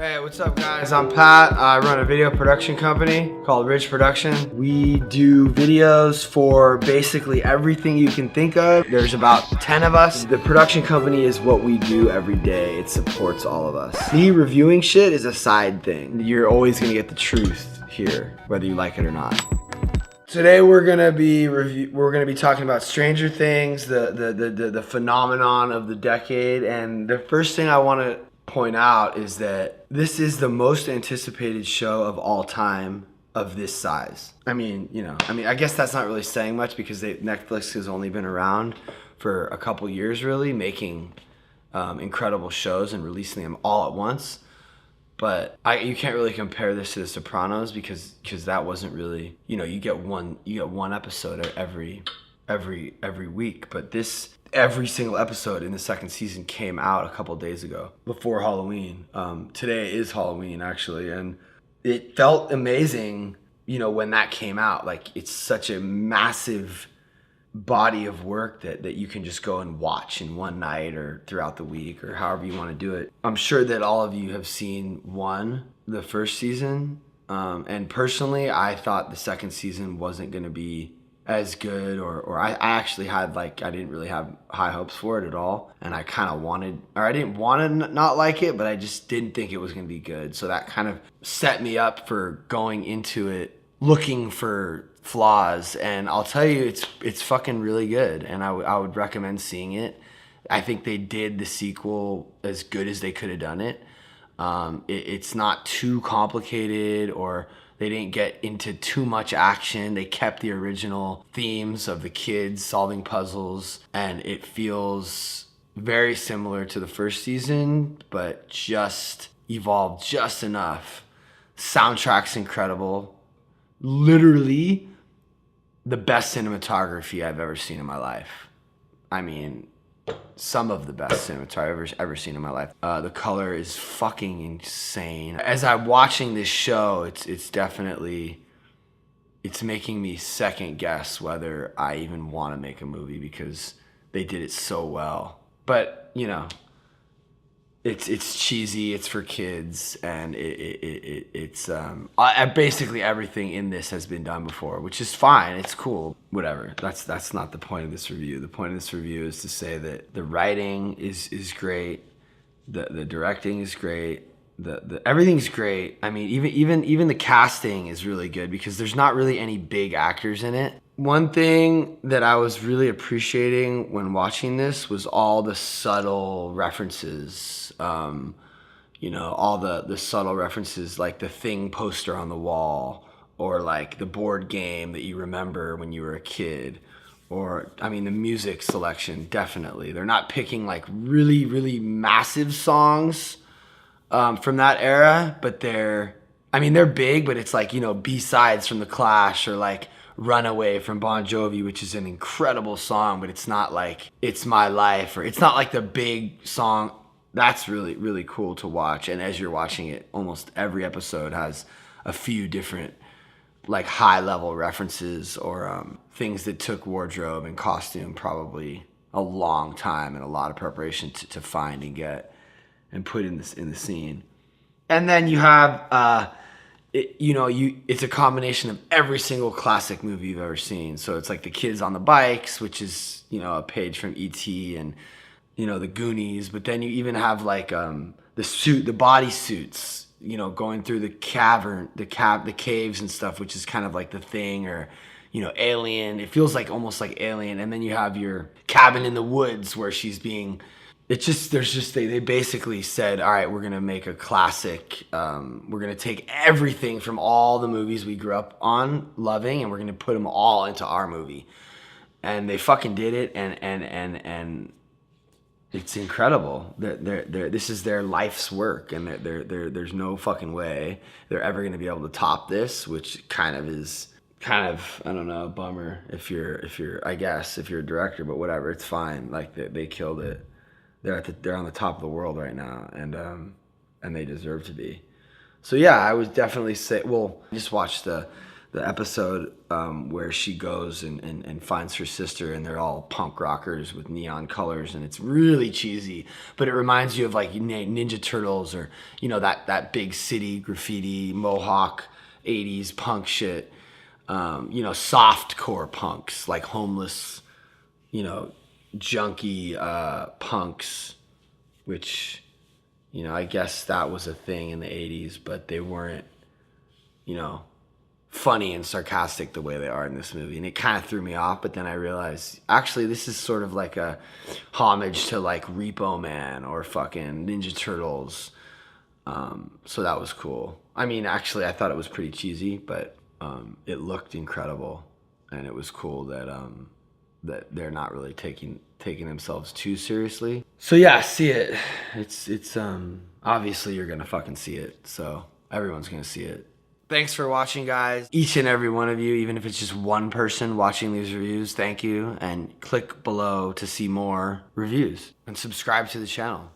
Hey, what's up guys? I'm Pat. I run a video production company called Ridge Production. We do videos for basically everything you can think of. There's about 10 of us. The production company is what we do every day. It supports all of us. Me reviewing shit is a side thing. You're always gonna get the truth here, whether you like it or not. Today we're gonna be talking about Stranger Things, the phenomenon of the decade, and the first thing I want to point out is that this is the most anticipated show of all time of this size. I guess that's not really saying much because Netflix has only been around for a couple years, really, making incredible shows and releasing them all at once. But you can't really compare this to The Sopranos because that wasn't really, you get one episode every week. But every single episode in the second season came out a couple days ago before Halloween. Today is Halloween actually, and it felt amazing, when that came out. Like, it's such a massive body of work that you can just go and watch in one night or throughout the week or however you want to do it. I'm sure that all of you have seen the first season, and personally I thought the second season wasn't going to be as good, or I actually had I didn't really have high hopes for it at all, and I kind of I didn't want to not like it, but I just didn't think it was going to be good. So that kind of set me up for going into it looking for flaws, and I'll tell you, it's fucking really good, and I would recommend seeing it. I think they did the sequel as good as they could have done it. It's not too complicated, or they didn't get into too much action. They kept the original themes of the kids solving puzzles, and it feels very similar to the first season, but just evolved just enough. Soundtrack's incredible. Literally the best cinematography I've ever seen in my life. I mean, some of the best cinematography I've ever seen in my life. The color is fucking insane. As I'm watching this show, it's definitely, it's making me second guess whether I even want to make a movie because they did it so well. But, it's cheesy, it's for kids, and it's basically everything in this has been done before, which is fine. It's cool, whatever. That's not the point of this review. The point of this review is to say that the writing is great, the directing is great, the everything's great. I mean, even the casting is really good because there's not really any big actors in it. One thing that I was really appreciating when watching this was all the subtle references. All the subtle references, like the Thing poster on the wall, or like the board game that you remember when you were a kid, or the music selection, definitely. They're not picking like really, really massive songs from that era, but they're big, but it's like, B-sides from The Clash, or like Runaway from Bon Jovi, which is an incredible song, but it's not like It's My Life, or it's not like the big song. That's really, really cool to watch. And as you're watching it, almost every episode has a few different like high level references, or things that took wardrobe and costume probably a long time and a lot of preparation to find and get and put in the scene. And then you have it's a combination of every single classic movie you've ever seen. So it's like the kids on the bikes, which is, a page from E.T. and, the Goonies. But then you even have like the body suits, going through the cavern, the caves and stuff, which is kind of like The Thing, or, Alien. It feels like almost like Alien. And then you have your cabin in the woods where she's being... they basically said, all right, we're going to make a classic. We're going to take everything from all the movies we grew up on loving, and we're going to put them all into our movie. And they fucking did it, and it's incredible. This is their life's work, and there's no fucking way they're ever going to be able to top this, which kind of, I don't know, a bummer if you're a director, but whatever, it's fine. Like, they killed it. They're on the top of the world right now, and they deserve to be. So yeah, I would definitely say, I just watched the the episode where she goes and finds her sister, and they're all punk rockers with neon colors, and it's really cheesy, but it reminds you of like Ninja Turtles, or you know, that big city graffiti Mohawk 80s punk shit. You know, soft core punks, like homeless, you know, junkie punks, which, you know, I guess that was a thing in the 80s, but they weren't, you know, funny and sarcastic the way they are in this movie. And it kind of threw me off, but then I realized, actually, this is sort of like a homage to like Repo Man or fucking Ninja Turtles. So that was cool. I mean, actually, I thought it was pretty cheesy, but it looked incredible, and it was cool that that they're not really taking themselves too seriously. So yeah, see it. It's obviously you're gonna fucking see it. So everyone's gonna see it. Thanks for watching, guys. Each and every one of you, even if it's just one person watching these reviews, thank you. And click below to see more reviews and subscribe to the channel.